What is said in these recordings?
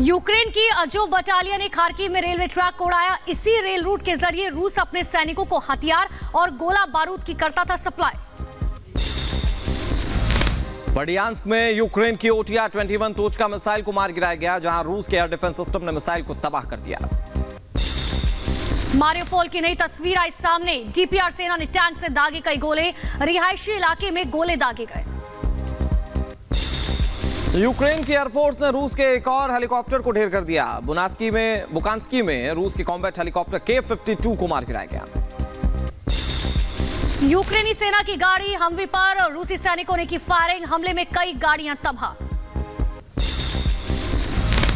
Ukraine की Azov battalion ने Kharkiv में रेलवे ट्रैक को उड़ाया। इसी रेल रूट के जरिए रूस अपने सैनिकों को हथियार और गोला बारूद की करता था सप्लाई। बर्डियांस्क में यूक्रेन की OTR-21 तोचका मिसाइल को मार गिराया गया, जहां रूस के एयर डिफेंस सिस्टम ने मिसाइल को तबाह कर दिया। मारियोपोल की नई तस्वीर आई सामने। DPR सेना ने टैंक से दागे कई गोले, रिहायशी इलाके में गोले दागे गए। यूक्रेन की एयरफोर्स ने रूस के एक और हेलीकॉप्टर को ढेर कर दिया। बुकांस्की में रूस की कॉम्बैट हेलीकॉप्टर K-52 को मार गिराया गया। यूक्रेनी सेना की गाड़ी हमवी पर रूसी सैनिकों ने की फायरिंग, हमले में कई गाड़ियां तबाह।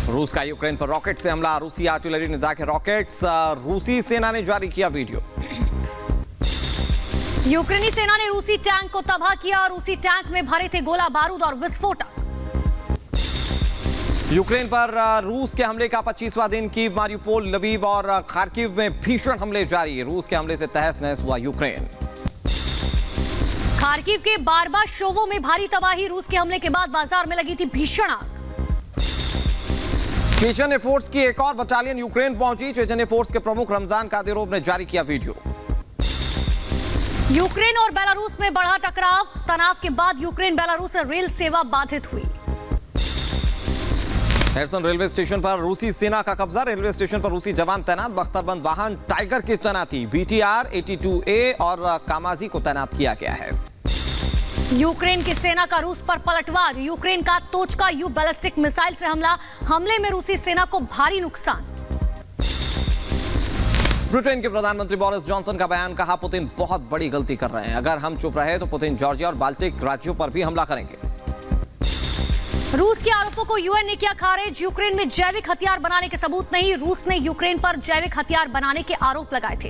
रूस का यूक्रेन पर रॉकेट से हमला, रूसी आर्टिलरी ने दागे रॉकेट्स, रूसी सेना ने जारी किया वीडियो। यूक्रेनी सेना ने रूसी टैंक को तबाह किया। रूसी टैंक में भरे थे गोला बारूद और विस्फोटक। यूक्रेन पर रूस के हमले का 25वां दिन। कीव, मारियोपोल, लवीव और खार्किव में भीषण हमले जारी। रूस के हमले से तहस नहस हुआ यूक्रेन। खार्किव के बारबाशोवो में भारी तबाही। रूस के हमले के बाद बाजार में लगी थी भीषण आग। चेचन एयरफोर्स की एक और बटालियन यूक्रेन पहुंची। चेचन एयरफोर्स के प्रमुख रमजान कादिरोव ने जारी किया वीडियो। यूक्रेन और बेलारूस में बढ़ा टकराव। तनाव के बाद यूक्रेन बेलारूस से रेल सेवा बाधित हुई। हेरसन रेलवे स्टेशन पर रूसी सेना का कब्जा। रेलवे स्टेशन पर रूसी जवान तैनात। बख्तरबंद वाहन टाइगर की तैनाती। BTR-82A और कामाजी को तैनात किया गया है। यूक्रेन की सेना का रूस पर पलटवार। यूक्रेन का तोचका यू बैलिस्टिक मिसाइल से हमला, हमले में रूसी सेना को भारी नुकसान। ब्रिटेन के प्रधानमंत्री बोरिस जॉनसन का बयान, कहा पुतिन बहुत बड़ी गलती कर रहे हैं। अगर हम चुप रहे तो पुतिन जॉर्जिया और बाल्टिक राज्यों पर भी हमला करेंगे। रूस के आरोपों को UN ने किया खारिज। यूक्रेन में जैविक हथियार बनाने के सबूत नहीं। रूस ने यूक्रेन पर जैविक हथियार बनाने के आरोप लगाए थे।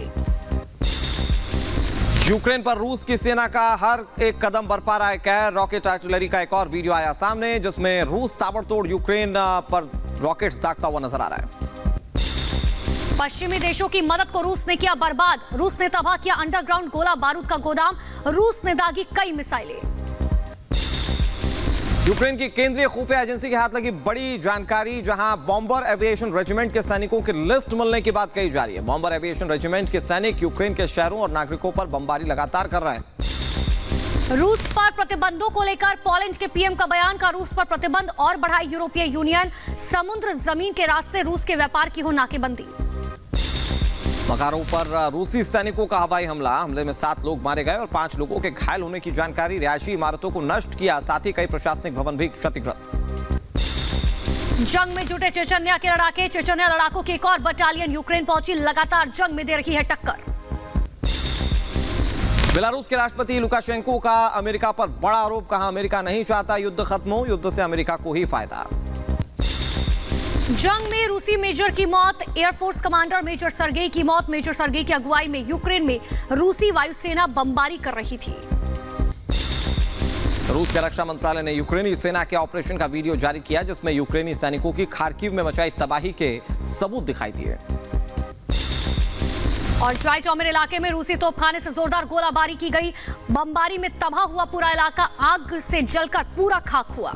यूक्रेन पर रूस की सेना का हर एक कदम बरपा रहा है कहर। रॉकेट आर्टिलरी का एक और वीडियो आया सामने, जिसमें रूस ताबड़तोड़ यूक्रेन पर रॉकेट्स दागता हुआ नजर आ रहा है। पश्चिमी देशों की मदद को रूस ने किया बर्बाद। रूस ने तबाह किया अंडरग्राउंड गोला बारूद का गोदाम। रूस ने दागी कई मिसाइलें। यूक्रेन की केंद्रीय खुफिया एजेंसी के हाथ लगी बड़ी जानकारी, जहां बॉम्बर एविएशन रेजिमेंट के सैनिकों की लिस्ट मिलने की बात कही जा रही है। बॉम्बर एविएशन रेजिमेंट के सैनिक यूक्रेन के शहरों और नागरिकों पर बमबारी लगातार कर रहे हैं। रूस पर प्रतिबंधों को लेकर पोलैंड के PM का बयान, का रूस पर प्रतिबंध और बढ़ाई यूरोपीय यूनियन। समुद्र जमीन के रास्ते रूस के व्यापार की हो नाकेबंदी। मकारों पर रूसी सैनिकों का हवाई हमला, हमले में 7 लोग मारे गए और 5 लोगों के घायल होने की जानकारी। रिहायशी इमारतों को नष्ट किया, साथ ही कई प्रशासनिक भवन भी क्षतिग्रस्त। जंग में जुटे चेचन्या के लड़ाके। चेचन्या लड़ाकों की एक और बटालियन यूक्रेन पहुंची, लगातार जंग में दे रही है टक्कर। बेलारूस के राष्ट्रपति लुकाशेंको का अमेरिका पर बड़ा आरोप, कहा अमेरिका नहीं चाहता युद्ध खत्म हो, युद्ध से अमेरिका को ही फायदा। जंग में रूसी मेजर की मौत। एयरफोर्स कमांडर मेजर सर्गेई की मौत। मेजर सर्गेई की अगुवाई में यूक्रेन में रूसी वायुसेना बमबारी कर रही थी। रूस के रक्षा मंत्रालय ने यूक्रेनी सेना के ऑपरेशन का वीडियो जारी किया, जिसमें यूक्रेनी सैनिकों की खार्किव में मचाई तबाही के सबूत दिखाई दिए। और ट्राइटोमिर इलाके में रूसी तोपखाने से जोरदार गोलाबारी की गई। बमबारी में तबाह हुआ पूरा इलाका, आग से जलकर पूरा खाक हुआ।